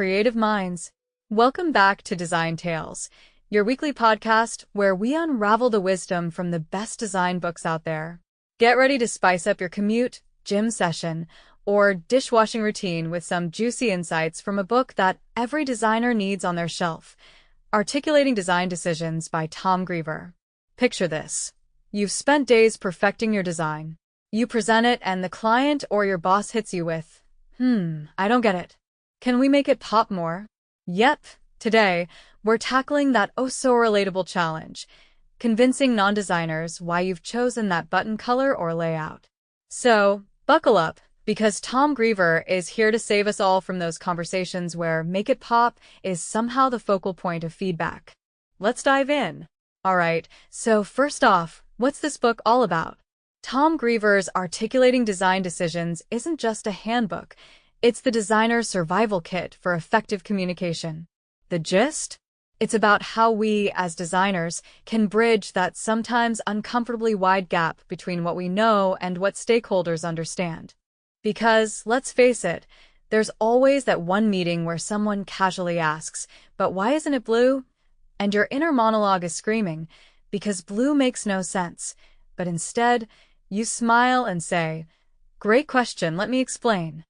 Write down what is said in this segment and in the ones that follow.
creative minds. Welcome back to Design Tales, your weekly podcast where we unravel the wisdom from the best design books out there. Get ready to spice up your commute, gym session, or dishwashing routine with some juicy insights from a book that every designer needs on their shelf. Articulating Design Decisions by Tom Greever. Picture this. You've spent days perfecting your design. You present it and the client or your boss hits you with, I don't get it. Can we make it pop more? Yep, today, we're tackling that oh-so-relatable challenge, convincing non-designers why you've chosen that button color or layout. So, buckle up, because Tom Greever is here to save us all from those conversations where make it pop is somehow the focal point of feedback. Let's dive in. Alright, so first off, what's this book all about? Tom Greever's Articulating Design Decisions isn't just a handbook, it's the designer's survival kit for effective communication. The gist? It's about how we, as designers, can bridge that sometimes uncomfortably wide gap between what we know and what stakeholders understand. Because, let's face it, there's always that one meeting where someone casually asks, "But why isn't it blue?" And your inner monologue is screaming, because blue makes no sense. But instead, you smile and say, "Great question, let me explain."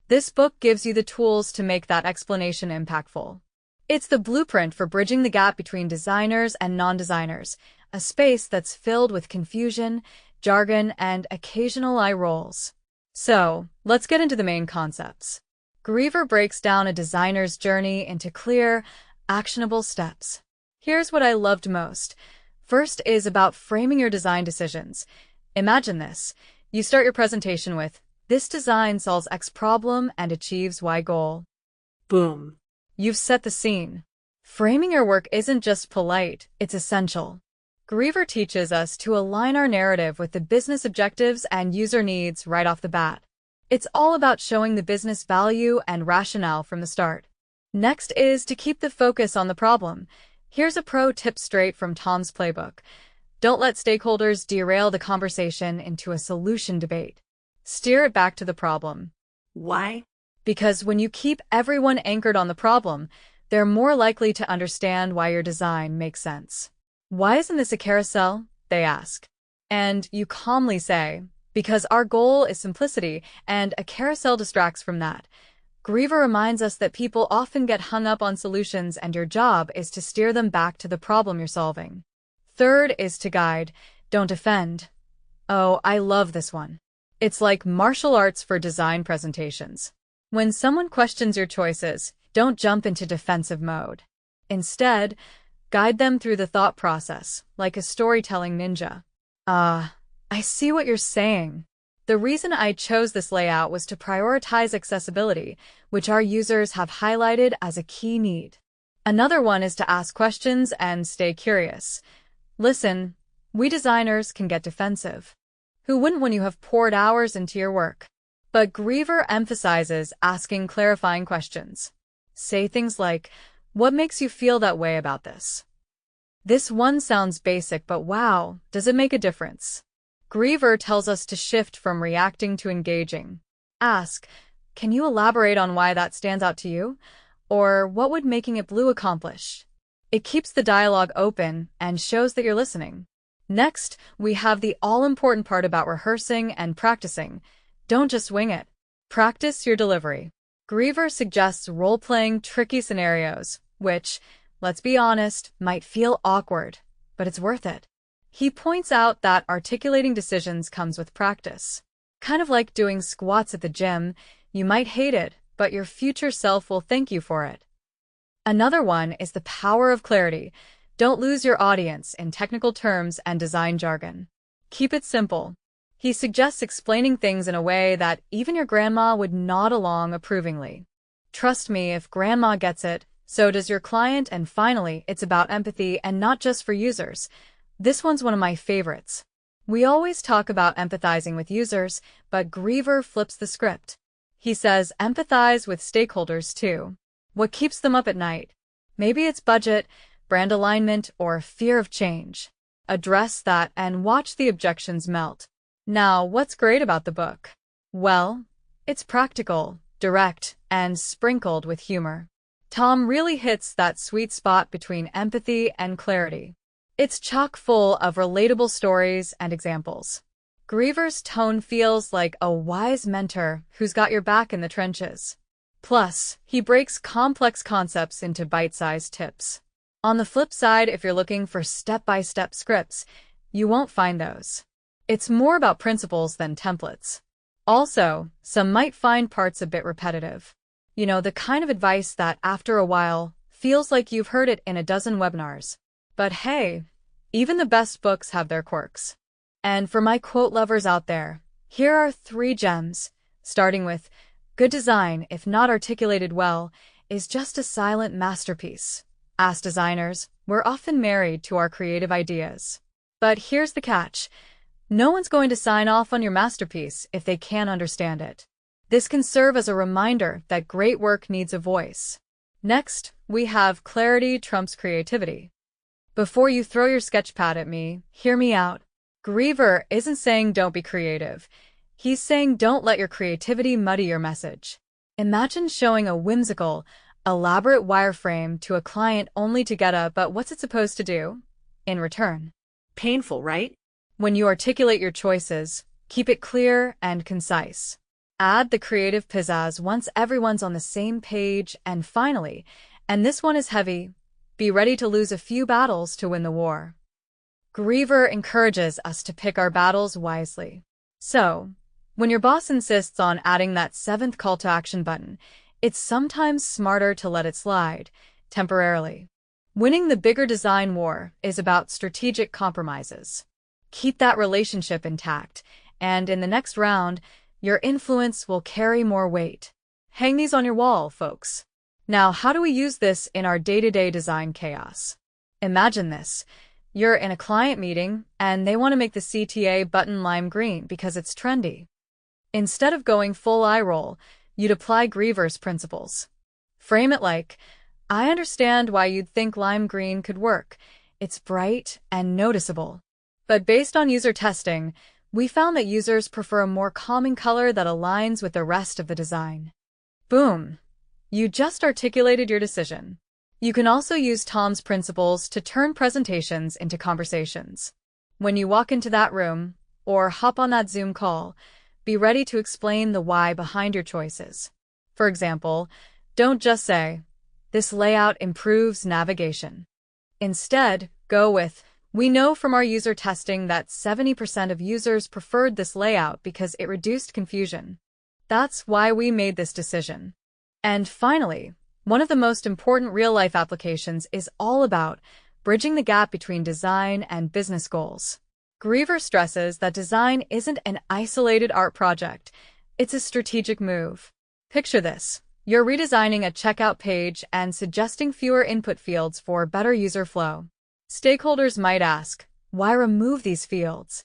This book gives you the tools to make that explanation impactful. It's the blueprint for bridging the gap between designers and non-designers, a space that's filled with confusion, jargon, and occasional eye rolls. So, let's get into the main concepts. Greever breaks down a designer's journey into clear, actionable steps. Here's what I loved most. First is about framing your design decisions. Imagine this. You start your presentation with, "This design solves X problem and achieves Y goal." Boom. You've set the scene. Framing your work isn't just polite, it's essential. Greever teaches us to align our narrative with the business objectives and user needs right off the bat. It's all about showing the business value and rationale from the start. Next is to keep the focus on the problem. Here's a pro tip straight from Tom's playbook. Don't let stakeholders derail the conversation into a solution debate. Steer it back to the problem. Why? Because when you keep everyone anchored on the problem, they're more likely to understand why your design makes sense. "Why isn't this a carousel?" they ask. And you calmly say, "Because our goal is simplicity, and a carousel distracts from that." Greever reminds us that people often get hung up on solutions and your job is to steer them back to the problem you're solving. Third is to guide, don't defend. Oh, I love this one. It's like martial arts for design presentations. When someone questions your choices, don't jump into defensive mode. Instead, guide them through the thought process, like a storytelling ninja. I see what you're saying. The reason I chose this layout was to prioritize accessibility, which our users have highlighted as a key need. Another one is to ask questions and stay curious. Listen, we designers can get defensive. Who wouldn't when you have poured hours into your work? But Greever emphasizes asking clarifying questions. Say things like, "What makes you feel that way about this?" This one sounds basic, but wow, does it make a difference? Greever tells us to shift from reacting to engaging. Ask, "Can you elaborate on why that stands out to you?" Or, "What would making it blue accomplish?" It keeps the dialogue open and shows that you're listening. Next, we have the all-important part about rehearsing and practicing. Don't just wing it. Practice your delivery. Greever suggests role-playing tricky scenarios, which, let's be honest, might feel awkward, but it's worth it. He points out that articulating decisions comes with practice. Kind of like doing squats at the gym, you might hate it, but your future self will thank you for it. Another one is the power of clarity. Don't lose your audience in technical terms and design jargon. Keep it simple. He suggests explaining things in a way that even your grandma would nod along approvingly. Trust me, if grandma gets it, so does your client, and finally, it's about empathy and not just for users. This one's one of my favorites. We always talk about empathizing with users, but Greever flips the script. He says empathize with stakeholders too. What keeps them up at night? Maybe it's budget, brand alignment, or fear of change. Address that and watch the objections melt. Now, what's great about the book? Well, it's practical, direct, and sprinkled with humor. Tom really hits that sweet spot between empathy and clarity. It's chock full of relatable stories and examples. Greaver's tone feels like a wise mentor who's got your back in the trenches. Plus, he breaks complex concepts into bite-sized tips. On the flip side, if you're looking for step-by-step scripts, you won't find those. It's more about principles than templates. Also, some might find parts a bit repetitive. You know, the kind of advice that, after a while, feels like you've heard it in a dozen webinars. But hey, even the best books have their quirks. And for my quote lovers out there, here are 3 gems, starting with, "Good design, if not articulated well, is just a silent masterpiece." As designers, we're often married to our creative ideas. But here's the catch. No one's going to sign off on your masterpiece if they can't understand it. This can serve as a reminder that great work needs a voice. Next, we have clarity trumps creativity. Before you throw your sketchpad at me, hear me out. Greaver isn't saying don't be creative. He's saying don't let your creativity muddy your message. Imagine showing a whimsical, elaborate wireframe to a client only to get a "but what's it supposed to do?" in return. Painful, right? When you articulate your choices, keep it clear and concise. Add the creative pizzazz once everyone's on the same page, and finally, and this one is heavy, be ready to lose a few battles to win the war. Greaver encourages us to pick our battles wisely. So, when your boss insists on adding that 7th call to action button, it's sometimes smarter to let it slide, temporarily. Winning the bigger design war is about strategic compromises. Keep that relationship intact, and in the next round, your influence will carry more weight. Hang these on your wall, folks. Now, how do we use this in our day-to-day design chaos? Imagine this. You're in a client meeting, and they want to make the CTA button lime green because it's trendy. Instead of going full eye roll, you'd apply Greaver's principles. Frame it like, "I understand why you'd think lime green could work. It's bright and noticeable. But based on user testing, we found that users prefer a more calming color that aligns with the rest of the design." Boom! You just articulated your decision. You can also use Tom's principles to turn presentations into conversations. When you walk into that room, or hop on that Zoom call, be ready to explain the why behind your choices. For example, don't just say, "This layout improves navigation." Instead, go with, "We know from our user testing that 70% of users preferred this layout because it reduced confusion. That's why we made this decision." And finally, one of the most important real-life applications is all about bridging the gap between design and business goals. Greaver stresses that design isn't an isolated art project, it's a strategic move. Picture this. You're redesigning a checkout page and suggesting fewer input fields for better user flow. Stakeholders might ask, why remove these fields?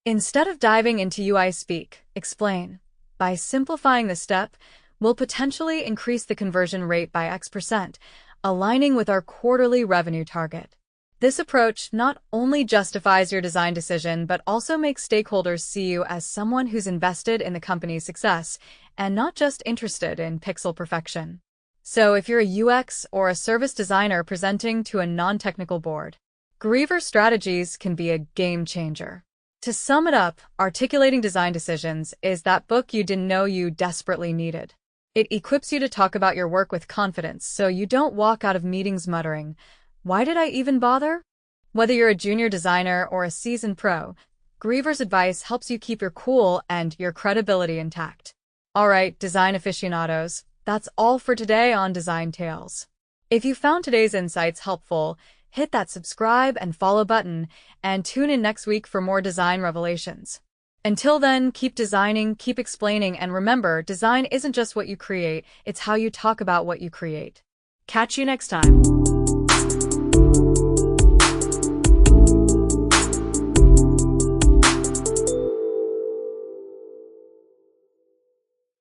Instead of diving into UI speak, explain. By simplifying the step, we'll potentially increase the conversion rate by X%, aligning with our quarterly revenue target. This approach not only justifies your design decision, but also makes stakeholders see you as someone who's invested in the company's success and not just interested in pixel perfection. So if you're a UX or a service designer presenting to a non-technical board, Greaver strategies can be a game changer. To sum it up, articulating design decisions is that book you didn't know you desperately needed. It equips you to talk about your work with confidence so you don't walk out of meetings muttering, "Why did I even bother?" Whether you're a junior designer or a seasoned pro, Greaver's advice helps you keep your cool and your credibility intact. All right, design aficionados, that's all for today on Design Tales. If you found today's insights helpful, hit that subscribe and follow button and tune in next week for more design revelations. Until then, keep designing, keep explaining, and remember, design isn't just what you create, it's how you talk about what you create. Catch you next time.